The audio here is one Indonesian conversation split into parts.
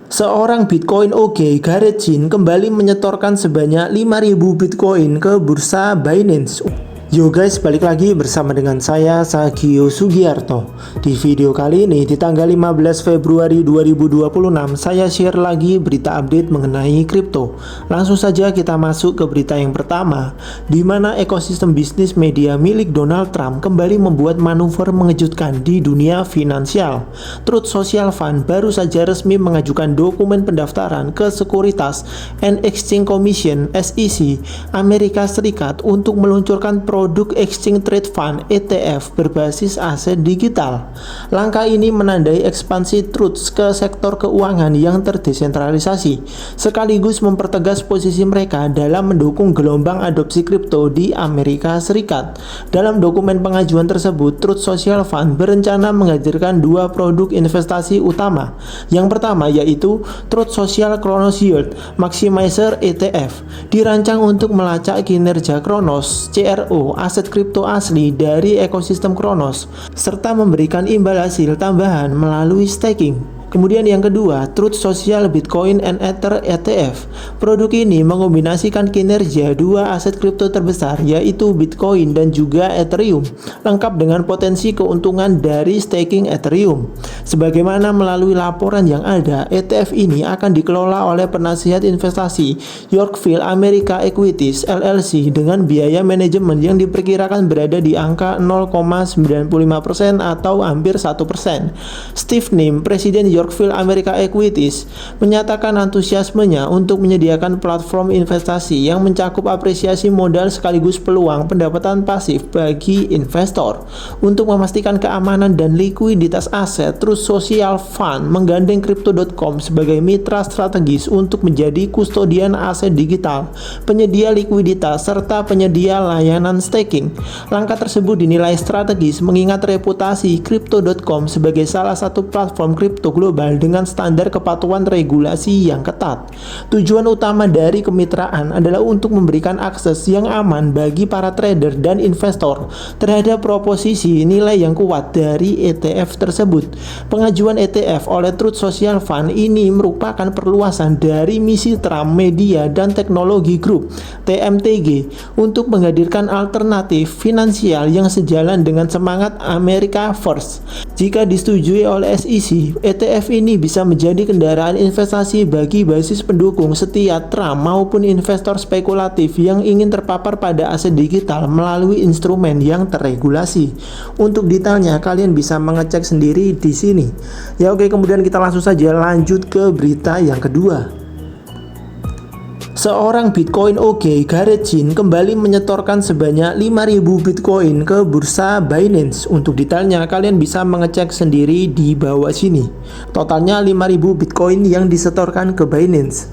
Seorang Bitcoin OG, Gareth Jin, kembali menyetorkan sebanyak 5.000 Bitcoin ke bursa Binance. Yo guys, balik lagi bersama dengan saya Sagio Sugiarto. Di video kali ini di tanggal 15 Februari 2026 saya share lagi berita update mengenai kripto. Langsung saja kita masuk ke berita yang pertama, di mana ekosistem bisnis media milik Donald Trump kembali membuat manuver mengejutkan di dunia finansial. Truth Social Fund baru saja resmi mengajukan dokumen pendaftaran ke Securities and Exchange Commission (SEC) Amerika Serikat untuk meluncurkan produk Exchange Trade Fund (ETF) berbasis aset digital. Langkah ini menandai ekspansi Truth ke sektor keuangan yang terdesentralisasi, sekaligus mempertegas posisi mereka dalam mendukung gelombang adopsi kripto di Amerika Serikat. Dalam dokumen pengajuan tersebut, Truth Social Fund berencana menghadirkan dua produk investasi utama. Yang pertama yaitu Truth Social Cronos Yield Maximizer ETF, dirancang untuk melacak kinerja Cronos CRO, aset kripto asli dari ekosistem Cronos, serta memberikan imbal hasil tambahan melalui staking. Kemudian yang kedua, Truth Social Bitcoin and Ether ETF. Produk ini mengombinasikan kinerja dua aset kripto terbesar, yaitu Bitcoin dan juga Ethereum, lengkap dengan potensi keuntungan dari staking Ethereum. Sebagaimana melalui laporan yang ada, ETF ini akan dikelola oleh penasihat investasi Yorkville America Equities LLC dengan biaya manajemen yang diperkirakan berada di angka 0,95% atau hampir 1%. Steve Nim, Presiden Yorkville America Equities, menyatakan antusiasmenya untuk menyediakan platform investasi yang mencakup apresiasi modal sekaligus peluang pendapatan pasif bagi investor. Untuk memastikan keamanan dan likuiditas aset, Truth Social Fund menggandeng Crypto.com sebagai mitra strategis untuk menjadi kustodian aset digital, penyedia likuiditas, serta penyedia layanan staking. Langkah tersebut dinilai strategis mengingat reputasi Crypto.com sebagai salah satu platform kripto global dengan standar kepatuhan regulasi yang ketat. Tujuan utama dari kemitraan adalah untuk memberikan akses yang aman bagi para trader dan investor terhadap proposisi nilai yang kuat dari ETF tersebut. Pengajuan ETF oleh Truth Social Fund ini merupakan perluasan dari misi Trump Media dan Teknologi Group (TMTG) untuk menghadirkan alternatif finansial yang sejalan dengan semangat America First. Jika disetujui oleh SEC, ETF ini bisa menjadi kendaraan investasi bagi basis pendukung setia Trump maupun investor spekulatif yang ingin terpapar pada aset digital melalui instrumen yang terregulasi. Untuk detailnya kalian bisa mengecek sendiri di sini. Ya oke, kemudian kita langsung saja lanjut ke berita yang kedua. Seorang Bitcoin OG, Gareth Jin, kembali menyetorkan sebanyak 5.000 Bitcoin ke bursa Binance. Untuk detailnya kalian bisa mengecek sendiri di bawah sini. Totalnya 5.000 Bitcoin yang disetorkan ke Binance.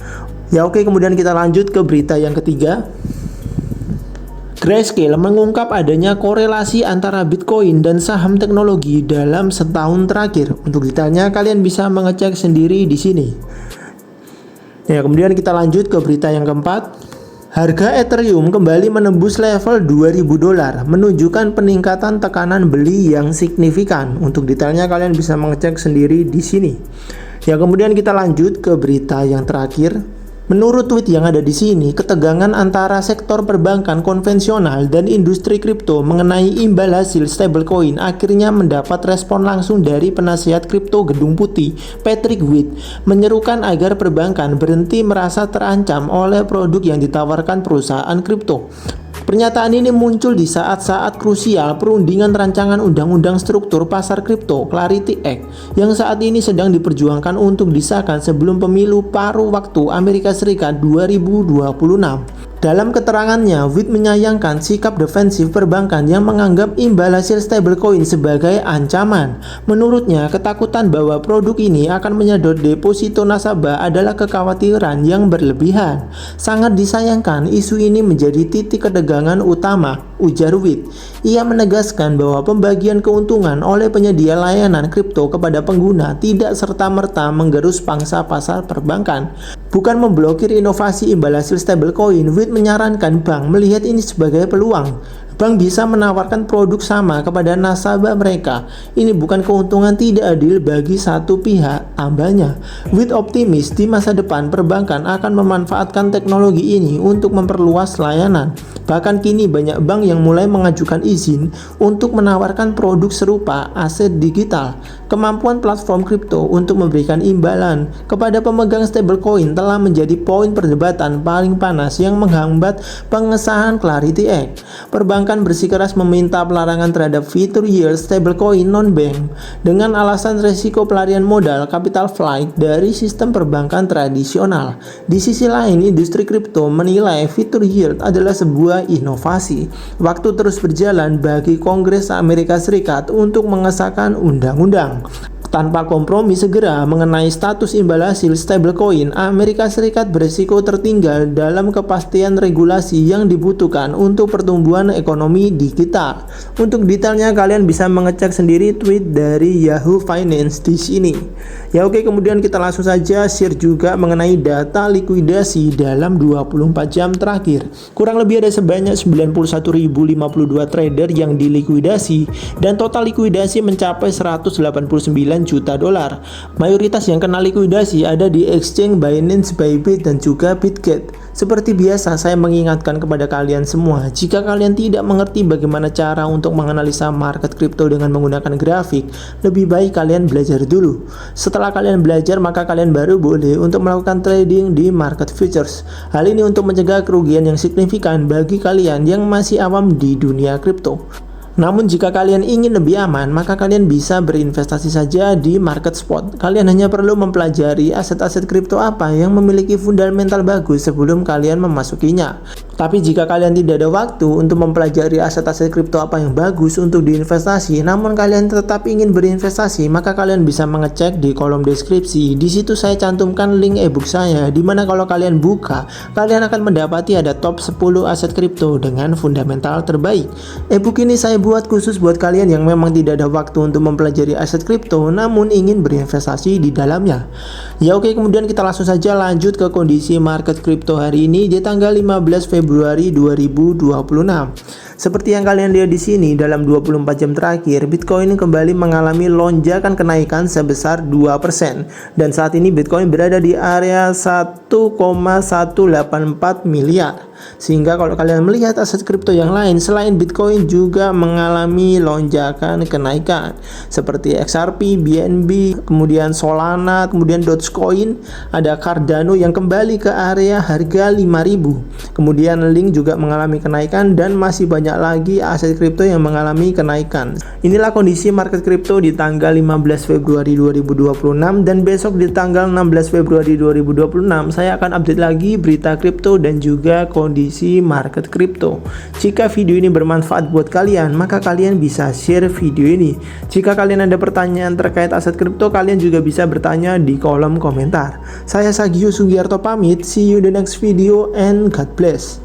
Ya oke, kemudian kita lanjut ke berita yang ketiga. Grayscale mengungkap adanya korelasi antara Bitcoin dan saham teknologi dalam setahun terakhir. Untuk detailnya kalian bisa mengecek sendiri di sini. Ya, kemudian kita lanjut ke berita yang keempat. Harga Ethereum kembali menembus level $2.000, menunjukkan peningkatan tekanan beli yang signifikan. Untuk detailnya kalian bisa mengecek sendiri di sini. Ya, kemudian kita lanjut ke berita yang terakhir. Menurut tweet yang ada di sini, ketegangan antara sektor perbankan konvensional dan industri kripto mengenai imbal hasil stablecoin akhirnya mendapat respon langsung dari penasihat kripto Gedung Putih, Patrick Witt, menyerukan agar perbankan berhenti merasa terancam oleh produk yang ditawarkan perusahaan kripto. Pernyataan ini muncul di saat-saat krusial perundingan rancangan undang-undang struktur pasar kripto Clarity Act yang saat ini sedang diperjuangkan untuk disahkan sebelum pemilu paruh waktu Amerika Serikat 2026. Dalam keterangannya, Witt menyayangkan sikap defensif perbankan yang menganggap imbal hasil stablecoin sebagai ancaman. Menurutnya, ketakutan bahwa produk ini akan menyedot deposito nasabah adalah kekhawatiran yang berlebihan. Sangat disayangkan isu ini menjadi titik ketegangan utama, ujar Witt. Ia menegaskan bahwa pembagian keuntungan oleh penyedia layanan kripto kepada pengguna tidak serta-merta menggerus pangsa pasar perbankan. Bukan memblokir inovasi imbal hasil stablecoin, Witt menyarankan bank melihat ini sebagai peluang. Bank bisa menawarkan produk sama kepada nasabah mereka. Ini bukan keuntungan tidak adil bagi satu pihak, tambahnya. With optimis, di masa depan perbankan akan memanfaatkan teknologi ini untuk memperluas layanan. Bahkan kini banyak bank yang mulai mengajukan izin untuk menawarkan produk serupa aset digital. Kemampuan platform kripto untuk memberikan imbalan kepada pemegang stablecoin telah menjadi poin perdebatan paling panas yang menghambat pengesahan Clarity Act. Perbankan bersikeras meminta pelarangan terhadap fitur yield stablecoin non-bank dengan alasan resiko pelarian modal capital flight dari sistem perbankan tradisional. Di sisi lain, industri kripto menilai fitur yield adalah sebuah inovasi. Waktu terus berjalan bagi Kongres Amerika Serikat untuk mengesahkan undang-undang. Tanpa kompromi segera mengenai status imbal hasil stablecoin, Amerika Serikat berisiko tertinggal dalam kepastian regulasi yang dibutuhkan untuk pertumbuhan ekonomi digital. Untuk detailnya kalian bisa mengecek sendiri tweet dari Yahoo Finance di sini. Ya oke, kemudian kita langsung saja share juga mengenai data likuidasi dalam 24 jam terakhir. Kurang lebih ada sebanyak 91.052 trader yang dilikuidasi dan total likuidasi mencapai 189 juta dolar. Mayoritas yang kena likuidasi ada di exchange Binance, Bybit, dan juga Bitget. Seperti biasa, saya mengingatkan kepada kalian semua, jika kalian tidak mengerti bagaimana cara untuk menganalisa market kripto dengan menggunakan grafik, lebih baik kalian belajar dulu. Setelah kalian belajar, maka kalian baru boleh untuk melakukan trading di market futures. Hal ini untuk mencegah kerugian yang signifikan bagi kalian yang masih awam di dunia kripto. Namun jika kalian ingin lebih aman, maka kalian bisa berinvestasi saja di market spot. Kalian hanya perlu mempelajari aset-aset kripto apa yang memiliki fundamental bagus sebelum kalian memasukinya. Tapi jika kalian tidak ada waktu untuk mempelajari aset-aset kripto apa yang bagus untuk diinvestasi, namun kalian tetap ingin berinvestasi, maka kalian bisa mengecek di kolom deskripsi. Di situ saya cantumkan link ebook saya, dimana kalau kalian buka, kalian akan mendapati ada top 10 aset kripto dengan fundamental terbaik. Ebook ini saya buat khusus buat kalian yang memang tidak ada waktu untuk mempelajari aset kripto, namun ingin berinvestasi di dalamnya. Ya oke, kemudian kita langsung saja lanjut ke kondisi market kripto hari ini di tanggal 15 Februari 2026. Seperti yang kalian lihat di sini, dalam 24 jam terakhir, Bitcoin kembali mengalami lonjakan kenaikan sebesar 2%. Dan saat ini Bitcoin berada di area 1,184 miliar. Sehingga kalau kalian melihat aset kripto yang lain selain Bitcoin juga mengalami lonjakan kenaikan. Seperti XRP, BNB, kemudian Solana, kemudian Dogecoin, ada Cardano yang kembali ke area harga 5.000. Kemudian Link juga mengalami kenaikan dan masih banyak lagi aset kripto yang mengalami kenaikan. Inilah kondisi market kripto di tanggal 15 Februari 2026 dan besok di tanggal 16 Februari 2026 saya akan update lagi berita kripto dan juga kondisi market kripto. Jika video ini bermanfaat buat kalian, maka kalian bisa share video ini. Jika kalian ada pertanyaan terkait aset kripto, kalian juga bisa bertanya di kolom komentar. Saya Sagio Sugiarto pamit, see you the next video and God bless.